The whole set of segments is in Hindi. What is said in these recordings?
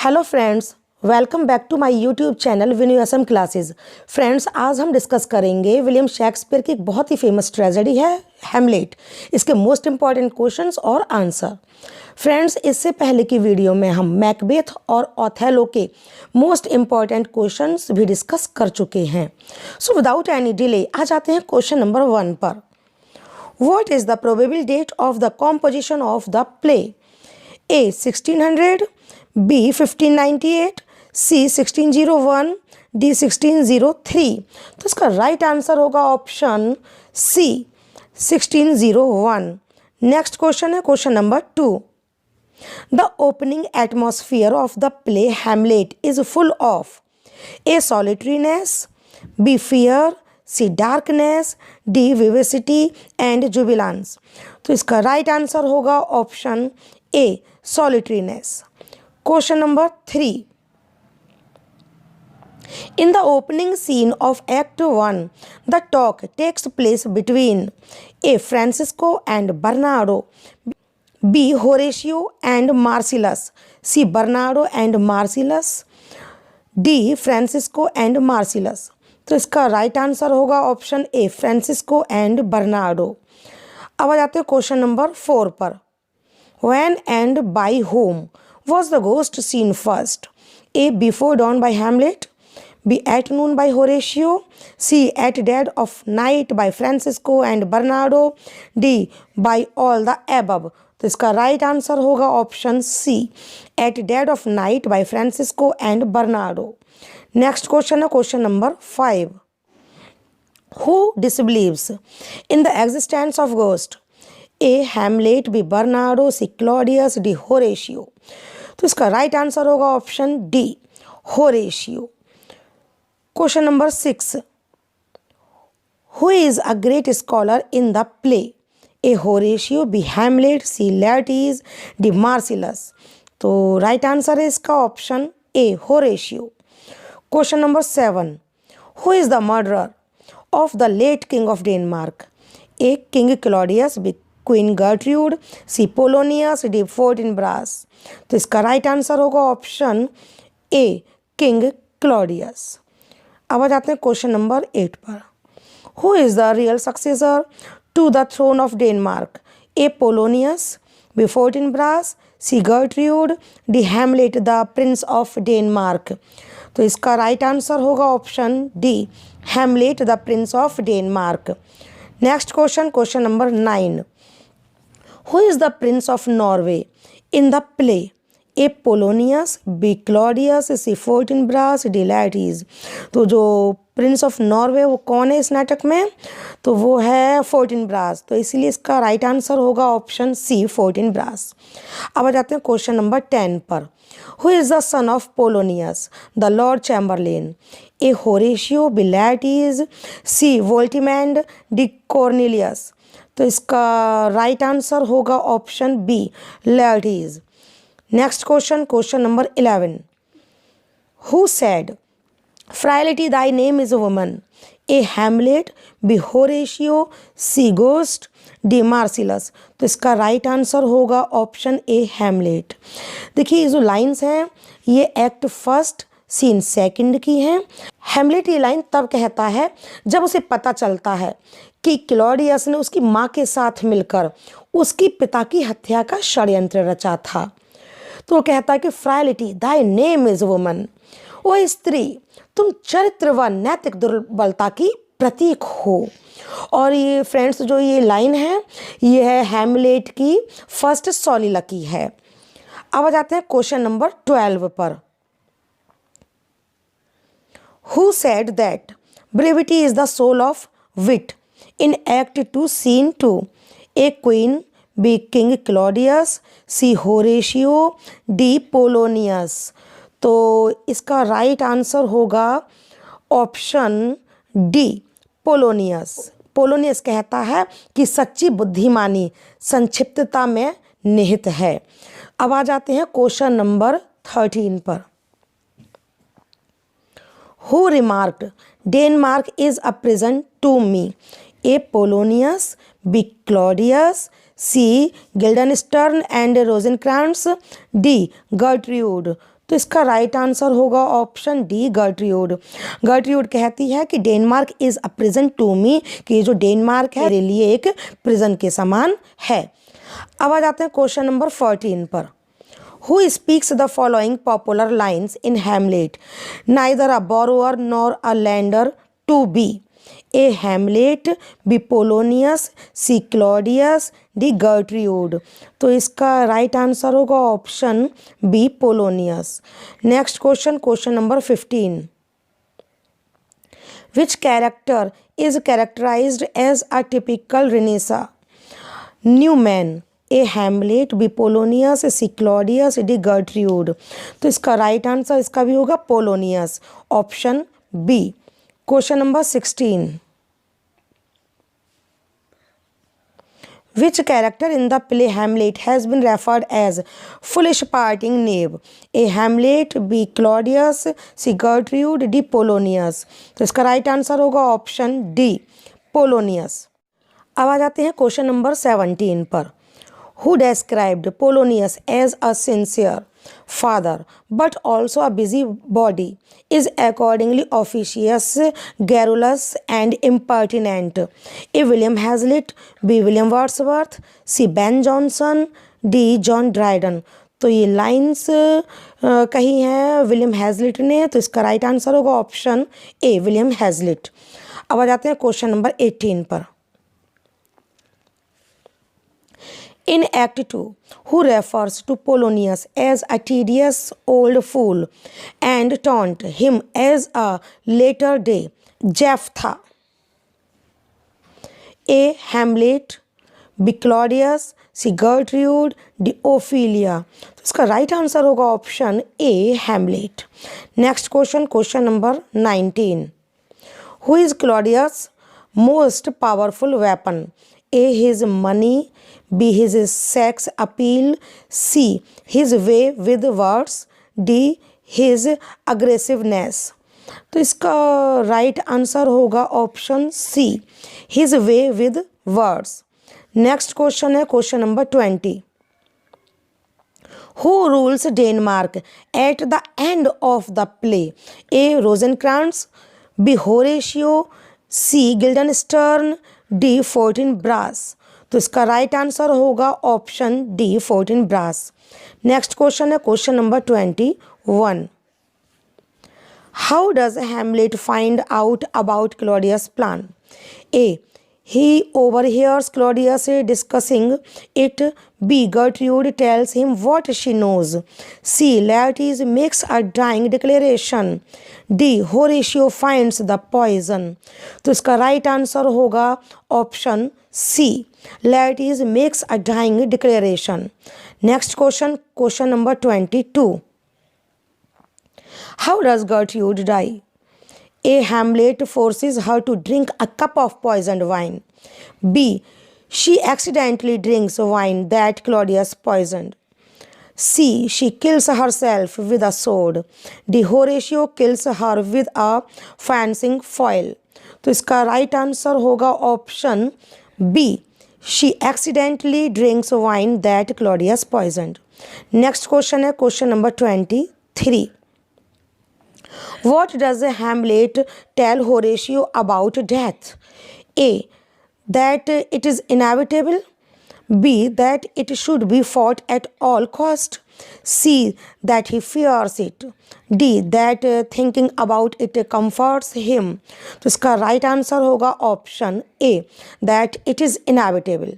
Hello friends, welcome back to my YouTube channel विन्यू असम क्लासेस। फ्रेंड्स, आज हम डिस्कस करेंगे विलियम शेक्सपियर की एक बहुत ही फेमस ट्रेजेडी है हैमलेट, इसके मोस्ट इंपॉर्टेंट क्वेश्चंस और आंसर। फ्रेंड्स, इससे पहले की वीडियो में हम मैकबेथ और ओथेलो के मोस्ट इंपॉर्टेंट क्वेश्चंस भी डिस्कस कर चुके हैं। सो विदाउट एनी डिले आ जाते हैं क्वेश्चन नंबर 1 पर। What is the probable date of the composition of the play? A 1600, B 1598, C 1601, D 1603। तो इसका राइट आंसर होगा ऑप्शन C 1601। नेक्स्ट क्वेश्चन है question number 2। The opening atmosphere of the play Hamlet is full of A solitariness, B fear, C darkness, D vivacity and jubilance। तो इसका राइट आंसर होगा option A solitariness। Question number 3। In the opening scene of Act 1, the talk takes place between A. Francisco and Bernardo, B. Horatio and Marcellus, C. Bernardo and Marcellus, D. Francisco and Marcellus। तो इसका राइट आंसर होगा option A Francisco and Bernardo. अब आ जाते हैं क्वेश्चन नंबर 4 पर। When and by whom was the ghost seen first? A. Before dawn by Hamlet, B. At noon by Horatio, C. At dead of night by Francisco and Bernardo, D. By all the above। तो इसका राइट आंसर होगा option C at dead of night by Francisco and Bernardo. Next question है question number 5। Who disbelieves in the existence of ghost? A. Hamlet, B. Bernardo, C. Claudius, D. Horatio। तो इसका राइट आंसर होगा option D Horatio. Question number 6। Who is a great scholar in the play? A. Horatio, B. Hamlet, C. Laertes, D. Marcellus। तो राइट आंसर है इसका option A Horatio. Question number 7। Who is the murderer of the late king of Denmark? A. King Claudius, B. Queen Gertrude, C Polonius, D Fortinbras. तो इसका राइट आंसर होगा ऑप्शन ए किंग क्लॉडियस। अब आ जाते हैं क्वेश्चन नंबर 8 पर। Who is the real successor to the throne of Denmark? A Polonius, B Fortinbras, C Gertrude, D Hamlet the prince of Denmark. तो इसका राइट आंसर होगा option D Hamlet the prince of Denmark. Next question question number 9। Who is the Prince of Norway in the play? A. Polonius, B. Claudius, C. Fortinbras, D. Laertes। तो जो प्रिंस ऑफ नॉर्वे वो कौन है इस नाटक में? तो वो है फोर्टिनब्रास। तो इसीलिए इसका राइट आंसर होगा ऑप्शन सी फोर्टिनब्रास। अब आ जाते हैं क्वेश्चन नंबर 10 पर। Who is the son of Polonius, the Lord Chamberlain? A. Horatio, B. Laertes, C. Voltimand, D. Cornelius। तो इसका राइट आंसर होगा option B Laertes. Next question question number 11। Who said frailty thy name is a woman? A Hamlet, B Horatio, C ghost, D Marcellus. तो इसका राइट आंसर होगा ऑप्शन ए हैमलेट। देखिए ये जो लाइन्स हैं ये एक्ट फर्स्ट सीन सेकंड की हैं। हैमलेट ये लाइन तब कहता है जब उसे पता चलता है कि क्लॉडियस ने उसकी माँ के साथ मिलकर उसकी पिता की हत्या का षड्यंत्र रचा था। तो वो कहता है कि फ्राइलिटी दाई नेम इज वुमन, ओ स्त्री तुम चरित्र व नैतिक दुर्बलता की प्रतीक हो। और ये फ्रेंड्स जो ये लाइन है ये है हैमलेट की फर्स्ट सॉलिलकी है। अब आ जाते हैं क्वेश्चन नंबर 12 पर। Who said that brevity is the soul of wit in Act 2 Scene 2? A. Queen, B. King Claudius, C. Horatio, D. Polonius। तो इसका राइट आंसर होगा ऑप्शन डी पोलोनियस। पोलोनियस कहता है कि सच्ची बुद्धिमानी संक्षिप्तता में निहित है। अब आ जाते हैं क्वेश्चन नंबर 13 पर। Who remarked, Denmark is a prison to me? A. Polonius, B. Claudius, C. Guildenstern and Rosencrantz, D. Gertrude। तो इसका राइट आंसर होगा ऑप्शन डी, गर्ट्रूड। गर्ट्रूड कहती है कि Denmark is a prison to me, कि ये जो डेनमार्क है मेरे लिए एक प्रिजन के समान है। अब आ जाते हैं क्वेश्चन नंबर 14 पर। Who speaks the following popular lines in Hamlet? Neither a borrower nor a lender to be. A. Hamlet, B. Polonius, C. Claudius, D. Gertrude। तो इसका राइट आंसर होगा option B, Polonius. Next question, question number 15। Which character is characterized as a typical Renaissance new man? A. Hamlet, B. Polonius, C. Claudius, D. Gertrude. तो इसका राइट आंसर इसका भी होगा Polonius, option B. Question number 16। Which character in the play Hamlet has been referred as foolish parting knave? A. Hamlet, B. Claudius, C. Gertrude, D. Polonius। तो इसका राइट आंसर होगा ऑप्शन डी, पोलोनियस। अब आ जाते हैं क्वेश्चन नंबर 17 पर। Who described Polonius as a sincere father but also a busybody is accordingly officious, garrulous and impertinent? A. William Hazlitt, B. William Wordsworth, C. Ben Jonson, D. John Dryden। तो ये लाइंस कही हैं विलियम हैजलिट ने, तो इसका राइट आंसर होगा ऑप्शन ए, विलियम हैजलिट। अब आ जाते हैं क्वेश्चन नंबर 18 पर। In Act 2, who refers to Polonius as a tedious old fool and taunt him as a latter-day Jephthah? A. Hamlet, B. Claudius, C. Gertrude, D. Ophelia। तो इसका राइट आंसर होगा option A, Hamlet. Next question, question number 19। Who is Claudius' most powerful weapon? A. His money, B. His sex appeal, C. His way with words, D. His aggressiveness। तो इसका राइट आंसर होगा option C, his way with words. Next question है question number 20। Who rules Denmark at the end of the play? A. Rosencrantz, B. Horatio, C. Guildenstern, D. Fortinbras। तो इसका राइट आंसर होगा ऑप्शन डी, फोर्टिनब्रास। नेक्स्ट क्वेश्चन है question number 21। How does Hamlet find out about Claudius plan? A. He overhears Claudius discussing it. B. Gertrude tells him what she knows. C. Laertes makes a dying declaration. D. Horatio finds the poison। तो इसका राइट आंसर होगा option C, Laertes makes a dying declaration। Next question, question number 22। How does Gertrude die? A. Hamlet forces her to drink a cup of poisoned wine. B. She accidentally drinks wine that Claudius poisoned. C. She kills herself with a sword. D. Horatio kills her with a fencing foil। तो इसका राइट आंसर होगा option B, She accidentally drinks wine that Claudius poisoned। Next question है question number 23। What does Hamlet tell Horatio about death? A. That it is inevitable. B. That it should be fought at all cost. C. That he fears it. D. That thinking about it comforts him। तो इसका राइट आंसर होगा option A, that it is inevitable।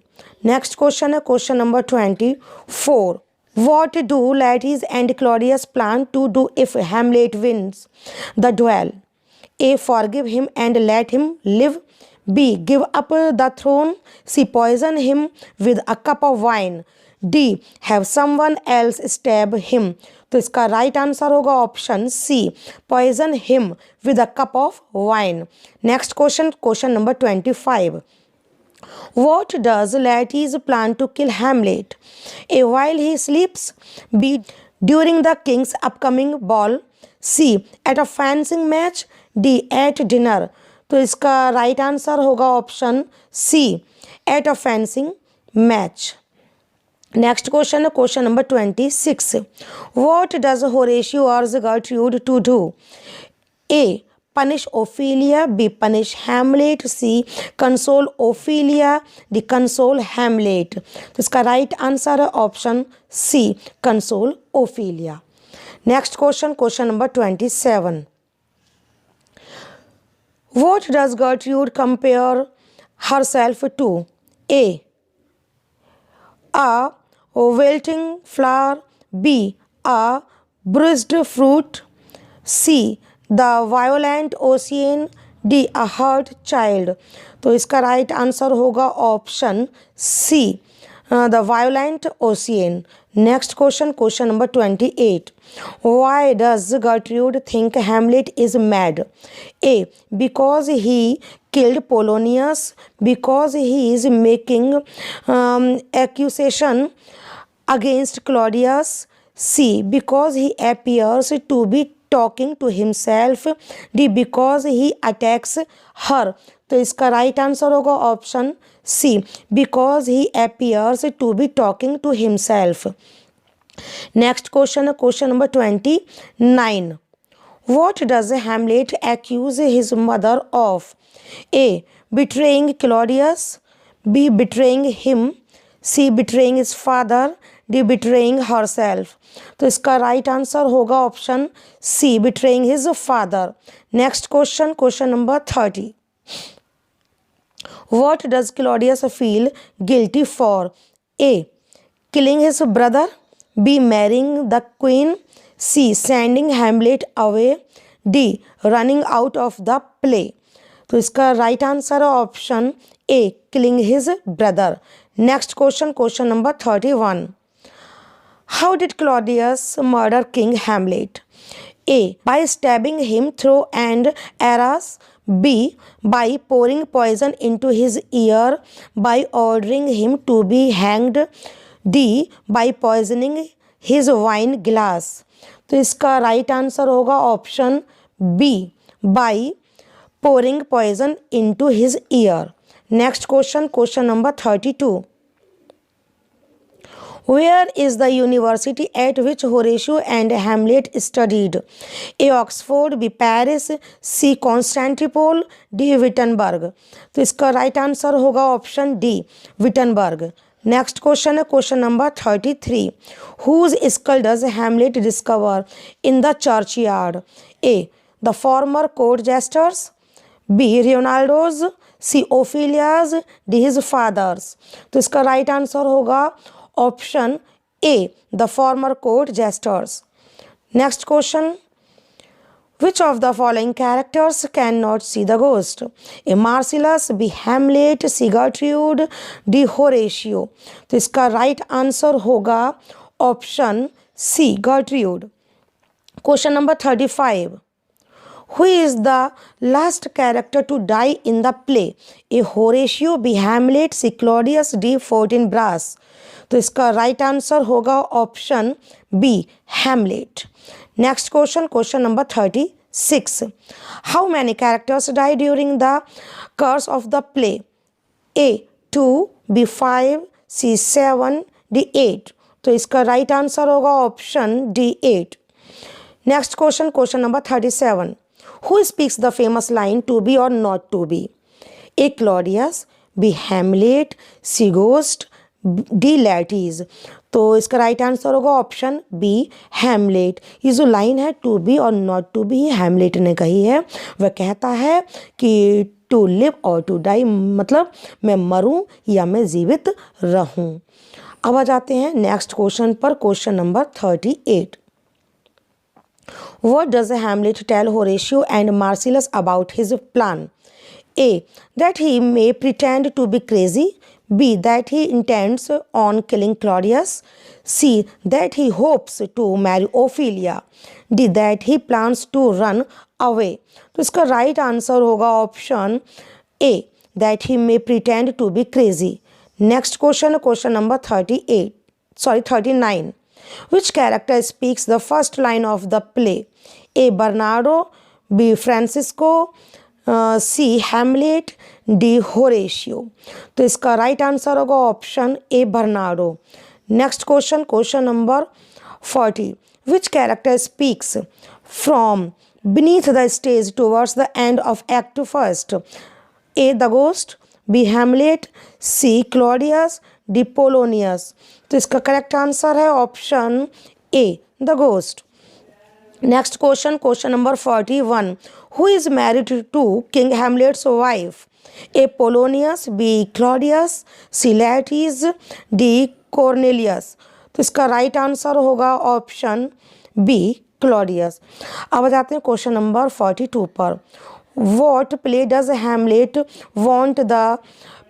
Next question है question number 24। What do Laertes and Claudius plan to do if Hamlet wins the duel? A. Forgive him and let him live. B. Give up the throne. C. Poison him with a cup of wine. D. Have someone else stab him। तो इसका राइट आंसर होगा option C, poison him with a cup of wine. Next question, question number 25। What does Laertes plan to kill Hamlet? A. While he sleeps. B. During the king's upcoming ball. C. At a fencing match. D. At dinner। तो इसका राइट आंसर होगा option C, at a fencing match. Next question है question number 26. What does Horatio urge Gertrude to do? A. Punish Ophelia. B. Punish Hamlet. C. Console Ophelia. D. Console Hamlet. तो इसका राइट आंसर है option C, console Ophelia. Next question question number 27. What does Gertrude compare herself to? A. A wilting flower. B. A bruised fruit. C. The violent ocean. D. A hurt child. तो इसका राइट आंसर होगा option C, the violent ocean. Next question question number 28. Why does Gertrude think Hamlet is mad? A. Because he killed Polonius. Because he is making accusation against Claudius. C. Because he appears to be talking to himself. D. Because he attacks her. तो इसका राइट आंसर होगा option C, because he appears to be talking to himself. Next question है question number 29. What does Hamlet accuse his mother of? A. Betraying Claudius. B. Betraying him. C. Betraying his father. D. Betraying herself. तो इसका राइट आंसर होगा option C, betraying his father. Next question question number 30. What does Claudius feel guilty for? A. Killing his brother. B. Marrying the queen. C. Sending Hamlet away. D. Running out of the play. तो इसका राइट आंसर है option A, killing his brother. Next question question number 31. How did Claudius murder King Hamlet? A. By stabbing him through and arrows. B. By pouring poison into his ear. By ordering him to be hanged. D. By poisoning his wine glass. तो इसका राइट आंसर होगा option B, by pouring poison into his ear. Next question question number 32. Where is the university at which Horatio and Hamlet studied? A. Oxford. B. Paris. C. Constantinople. D. Wittenberg. तो इसका राइट आंसर होगा option D, Wittenberg. Next question है question number 33. Whose skull does Hamlet discover in the churchyard? A. The former court jester's. B. Ronaldo's. C. Ophelia's. D. His father's. तो इसका राइट आंसर होगा option A, the former court gestures. Next question. Which of the following characters cannot see the ghost? A. Marcellus. B. Hamlet. C. Gertrude. D. Horatio. तो इसका राइट आंसर होगा option C, Gertrude. Question number 35. Who is the last character to die in the play? A. Horatio. B. Hamlet. C. Claudius. D. Fortinbras. तो इसका राइट आंसर होगा option B, Hamlet. Next question question number 36. How many characters die during the course of the play? A. 2. B. 5. C. 7. D. 8. तो इसका राइट आंसर होगा option D, 8. Next question question number 37. Who speaks the famous line to be or not to be? A. Claudius. B. Hamlet. C. Ghost. D Laertes. तो इसका राइट आंसर होगा ऑप्शन बी, हैमलेट. ये जो लाइन है to be or not to be Hamlet ने कही है. वह कहता है कि to live or to die, मतलब मैं मरूं या मैं जीवित रहूं. अब आ जाते हैं नेक्स्ट क्वेश्चन पर, question number 38. What does Hamlet tell Horatio and Marcellus about his plan? A. That he may pretend to be crazy. B. That he intends on killing Claudius. C. That he hopes to marry Ophelia. D. That he plans to run away. तो इसका राइट आंसर होगा option A, that he may pretend to be crazy. Next question question number 39. Which character speaks the first line of the play? A. Bernardo. B. Francisco. C. Hamlet. D. Horatio. तो इसका राइट आंसर होगा option A, Bernardo. Next question, question number 40, which character speaks from beneath the stage towards the end of act first? A. The Ghost, B. Hamlet, C. Claudius, D. Polonius. तो इसका करेक्ट आंसर है option A, the ghost. Next question, question number 41, who is married to King Hamlet's wife? A. Polonius, B. Claudius, C. Laertes, D. Cornelius. तो इसका राइट आंसर होगा ऑप्शन बी, क्लॉडियस। अब जाते हैं क्वेश्चन नंबर 42 पर। What play does Hamlet want the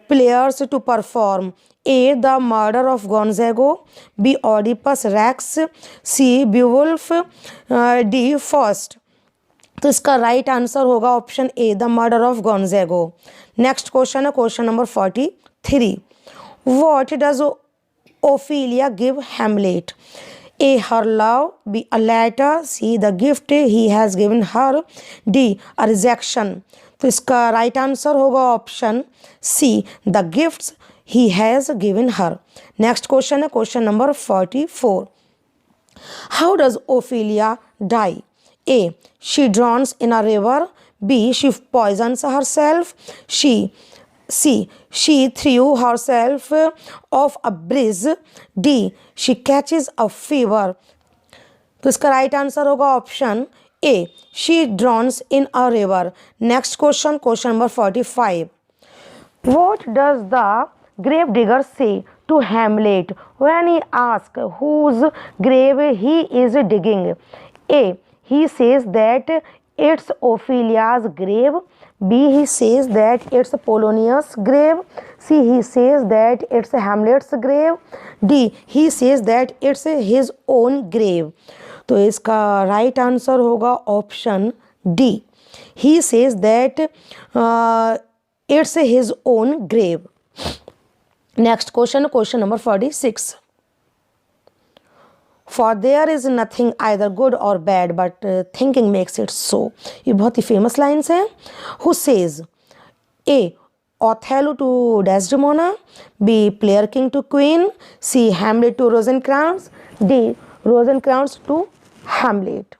players to perform? A. The murder of Gonzago, B. Oedipus Rex, C. Beowulf, D. First. तो इसका राइट आंसर होगा option A, the murder of Gonzago. Next question है question number 43, what does Ophelia give Hamlet? A. her love, B. a letter, C. the gift he has given her, D. a rejection। तो इसका राइट आंसर होगा option C, the gifts he has given her. Next question है question number 44, how does Ophelia die? A. she drowns in a river, B. she poisons herself, C. she threw herself off a bridge, D. she catches a fever। तो इसका राइट आंसर होगा option A, she drowns in a river। Next question, question number 45, what does the grave digger say to Hamlet when he asks whose grave he is digging? A. he says that it's Ophelia's grave, B. he says that it's Polonius' grave, C. he says that it's Hamlet's grave, D. he says that it's his own grave। तो इसका राइट आंसर होगा option D, he says that it's his own grave। Next question, question number 46, for there is nothing either good or bad but thinking makes it so. ये बहुत ही फेमस लाइन्स हैं। Who says? A. Othello to Desdemona, B. Player king to queen, C. Hamlet to Rosencrantz, D. Rosencrantz to Hamlet.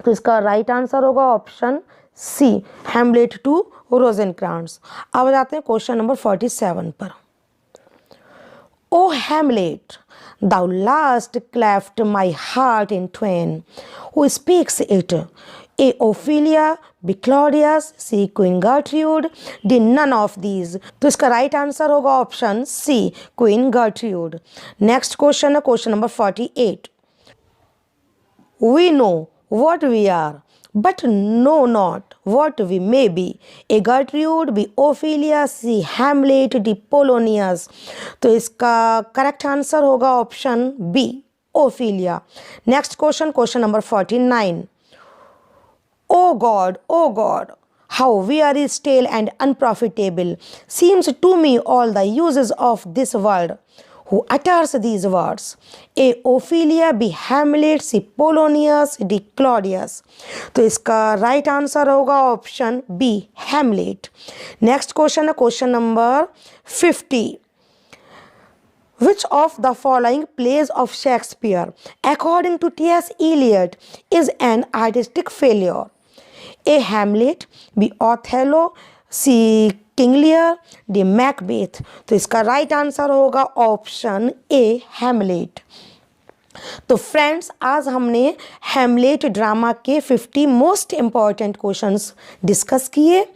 तो इसका राइट आंसर होगा option C, Hamlet to Rosencrantz. अब जाते हैं क्वेश्चन नंबर 47 पर। ओ Hamlet, thou last cleft my heart in twain, who speaks it? A. Ophelia, B. Claudius, C. Queen Gertrude, D. none of these। तो इसका राइट आंसर होगा option C, queen Gertrude. Next question है question number 48, we know what we are but know not what we may be। A. Gertrude, B. Ophelia, C. Hamlet, D. Polonius। तो इसका करेक्ट आंसर होगा option B, Ophelia. Next question, question number 49, O God how weary, stale and unprofitable seems to me all the uses of this world, who utters these words? A. Ophelia, B. Hamlet, C. Polonius, D. Claudius। तो इसका राइट आंसर होगा option B, Hamlet. Next question है question number 50, which of the following plays of Shakespeare according to T.S. Eliot is an artistic failure? A. Hamlet, B. Othello, C. King Lear, D. Macbeth। तो इसका राइट आंसर होगा ऑप्शन ए, हैमलेट। तो फ्रेंड्स, आज हमने हैमलेट ड्रामा के 50 मोस्ट इम्पॉर्टेंट क्वेश्चंस डिस्कस किए।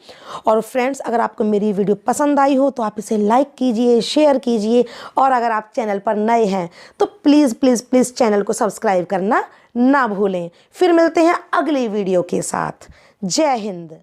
और फ्रेंड्स, अगर आपको मेरी वीडियो पसंद आई हो तो आप इसे लाइक कीजिए, शेयर कीजिए, और अगर आप चैनल पर नए हैं तो प्लीज़ प्लीज़ प्लीज़ चैनल को सब्सक्राइब करना ना भूलें। फिर मिलते हैं अगली वीडियो के साथ। जय हिंद।